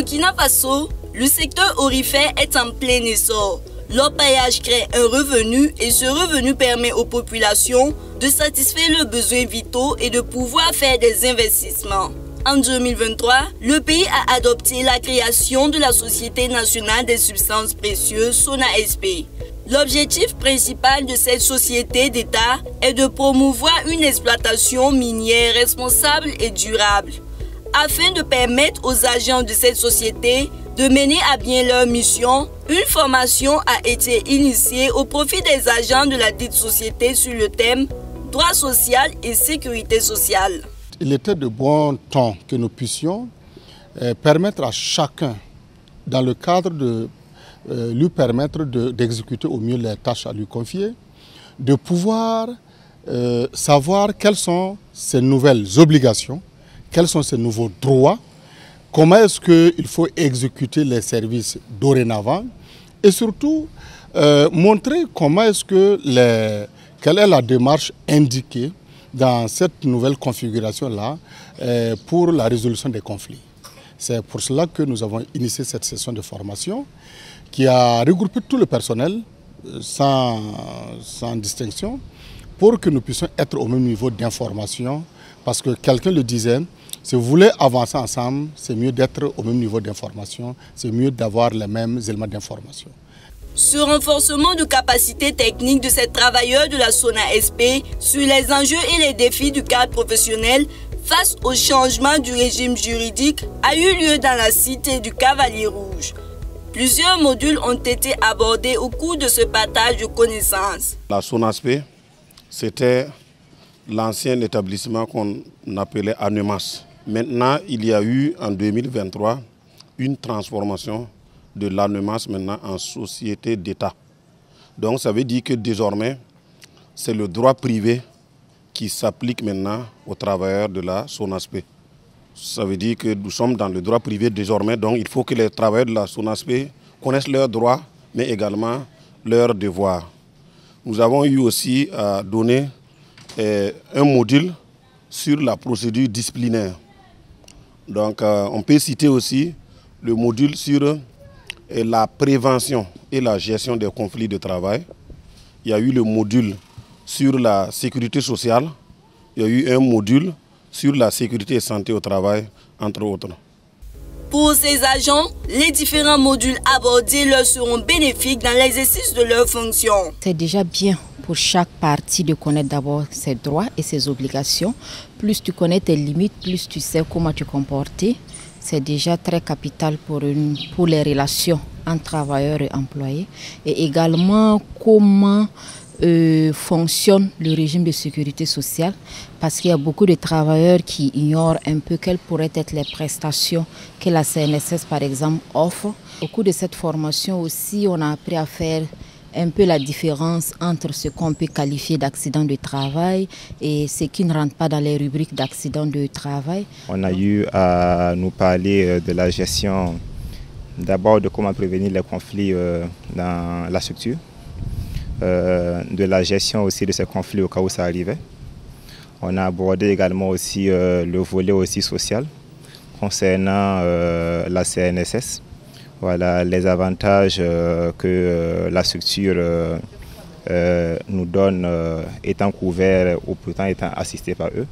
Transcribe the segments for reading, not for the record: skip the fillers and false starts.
Burkina Faso, le secteur aurifère est en plein essor. L'orpaillage crée un revenu et ce revenu permet aux populations de satisfaire leurs besoins vitaux et de pouvoir faire des investissements. En 2023, le pays a adopté la création de la Société nationale des substances précieuses, SONASP. L'objectif principal de cette société d'État est de promouvoir une exploitation minière responsable et durable, afin de permettre aux agents de cette société de mener à bien leur mission. Une formation a été initiée au profit des agents de la dite société sur le thème « Droit social et sécurité sociale ». Il était de bon temps que nous puissions permettre à chacun, dans le cadre de lui permettre d'exécuter au mieux les tâches à lui confier, de pouvoir savoir quelles sont ses nouvelles obligations, quels sont ses nouveaux droits, comment est-ce qu'il faut exécuter les services dorénavant et surtout montrer comment est-ce que quelle est la démarche indiquée dans cette nouvelle configuration-là pour la résolution des conflits. C'est pour cela que nous avons initié cette session de formation qui a regroupé tout le personnel sans distinction pour que nous puissions être au même niveau d'information parce que quelqu'un le disait, si vous voulez avancer ensemble, c'est mieux d'être au même niveau d'information, c'est mieux d'avoir les mêmes éléments d'information. Ce renforcement de capacité technique de ces travailleurs de la SONASP sur les enjeux et les défis du cadre professionnel face au changement du régime juridique a eu lieu dans la cité du Cavalier Rouge. Plusieurs modules ont été abordés au cours de ce partage de connaissances. La SONASP, c'était l'ancien établissement qu'on appelait ANEMAS. Maintenant, il y a eu en 2023 une transformation de l'ANEMAS maintenant en société d'État. Donc ça veut dire que désormais, c'est le droit privé qui s'applique maintenant aux travailleurs de la SONASP. Ça veut dire que nous sommes dans le droit privé désormais, donc il faut que les travailleurs de la SONASP connaissent leurs droits, mais également leurs devoirs. Nous avons eu aussi à donner un module sur la procédure disciplinaire. Donc on peut citer aussi le module sur la prévention et la gestion des conflits de travail. Il y a eu le module sur la sécurité sociale. Il y a eu un module sur la sécurité et santé au travail, entre autres. Pour ces agents, les différents modules abordés leur seront bénéfiques dans l'exercice de leurs fonctions. C'est déjà bien pour chaque partie de connaître d'abord ses droits et ses obligations. Plus tu connais tes limites, plus tu sais comment te comporter. C'est déjà très capital pour les relations entre travailleurs et employés. Et également comment fonctionne le régime de sécurité sociale, parce qu'il y a beaucoup de travailleurs qui ignorent un peu quelles pourraient être les prestations que la CNSS par exemple offre. Au cours de cette formation aussi, on a appris à faire un peu la différence entre ce qu'on peut qualifier d'accident de travail et ce qui ne rentre pas dans les rubriques d'accident de travail. On a eu à nous parler de la gestion, d'abord de comment prévenir les conflits dans la structure, de la gestion aussi de ces conflits au cas où ça arrivait. On a abordé également aussi le volet aussi social concernant la CNSS. Voilà les avantages que la structure nous donne étant couvert ou pourtant étant assisté par eux.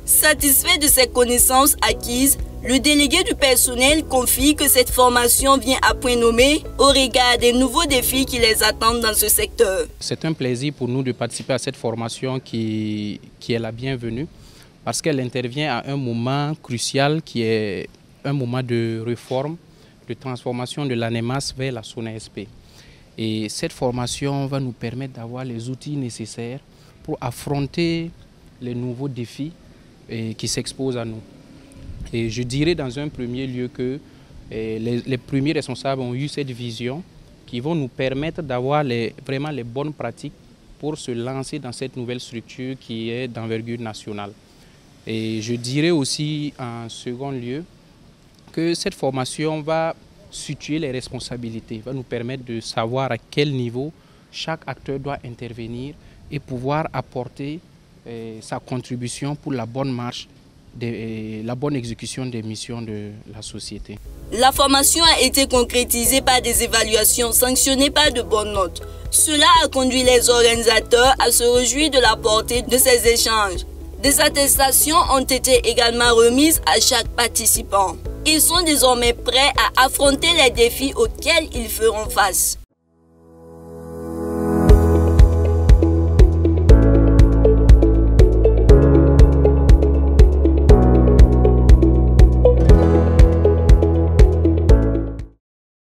Satisfait de ces connaissances acquises, le délégué du personnel confie que cette formation vient à point nommé au regard des nouveaux défis qui les attendent dans ce secteur. C'est un plaisir pour nous de participer à cette formation qui est la bienvenue parce qu'elle intervient à un moment crucial qui est un moment de réforme, de transformation de l'ANEMAS vers la SONASP. Et cette formation va nous permettre d'avoir les outils nécessaires pour affronter les nouveaux défis qui s'exposent à nous. Et je dirais dans un premier lieu que les premiers responsables ont eu cette vision qui vont nous permettre d'avoir vraiment les bonnes pratiques pour se lancer dans cette nouvelle structure qui est d'envergure nationale. Et je dirais aussi en second lieu que cette formation va situer les responsabilités, va nous permettre de savoir à quel niveau chaque acteur doit intervenir et pouvoir apporter sa contribution pour la bonne marche la bonne exécution des missions de la société. La formation a été concrétisée par des évaluations sanctionnées par de bonnes notes. Cela a conduit les organisateurs à se réjouir de la portée de ces échanges. Des attestations ont été également remises à chaque participant. Ils sont désormais prêts à affronter les défis auxquels ils feront face.